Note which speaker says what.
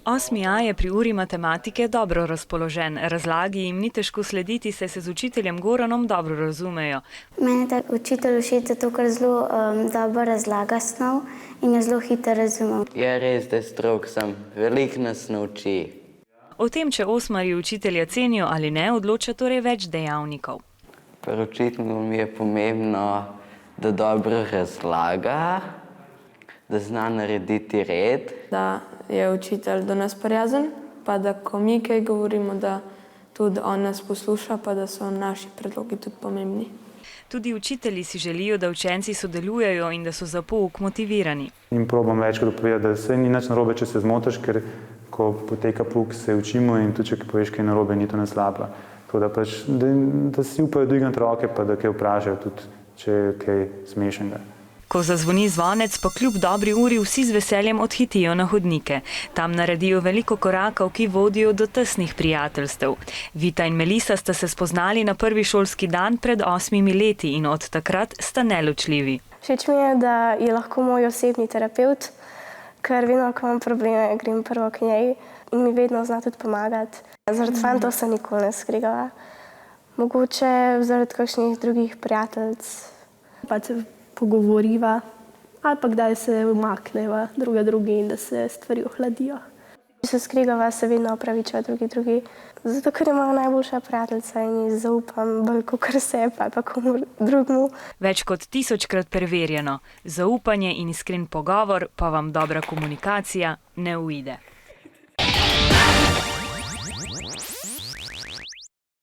Speaker 1: 8A je pri uri matematike dobro razpoložen. Razlagi jim ni težko slediti, saj se z učiteljem Goranom dobro razumejo.
Speaker 2: Meni je učitelj všeč zato, ker zelo dobro razlaga snov in je zelo hitro razumel.
Speaker 3: Je res, da je strog, sem veliko nas nauči.
Speaker 1: O tem, če osmarji učitelja cenijo ali ne, odloča torej več dejavnikov.
Speaker 3: Pri učitelju mi je pomembno, da dobro razlaga, da zna narediti red.
Speaker 4: Da je učitelj do nas prijazen, pa da ko mi kaj govorimo, da tudi on nas posluša, pa da so naši predlogi tudi pomembni.
Speaker 1: Tudi učitelji si želijo, da učenci sodelujejo in da so za pouk motivirani.
Speaker 5: In probam večkrat povedati, da se ni nič narobe, če se zmotiš, ker ko poteka pouk, se učimo in tudi, če poveš kaj narobe, ni to naslabla. Tako da pač, da si upajo dvigniti roke, pa da kaj vprašajo tudi, če je kaj smešnega.
Speaker 1: Ko zazvoni zvonec, pa kljub dobri uri vsi z veseljem odhitijo na hodnike. Tam naredijo veliko korakov, ki vodijo do tesnih prijateljstev. Vita in Melisa sta se spoznali na prvi šolski dan pred 8 leti in od takrat sta neločljivi.
Speaker 6: Všeč mi je, da je lahko moj osebni terapevt, ker vedno, ko imam probleme, grem prvo k njej in mi vedno zna tudi pomagati. Zaradi fantov se nikoli ne skregava. Mogoče zaradi kakšnih drugih prijateljic.
Speaker 7: Pa se pogovoriva ali pa kdaj se umakneva drugi in da se stvari ohladijo.
Speaker 6: Če se skregava, se vedno opravičiva drugi. Zato, ker je moja najboljša prijateljica in ji zaupam bolj kakor sebi ali pa komu drugemu.
Speaker 1: Več kot 1000-krat preverjeno. Zaupanje in iskren pogovor pa vam dobra komunikacija ne uide.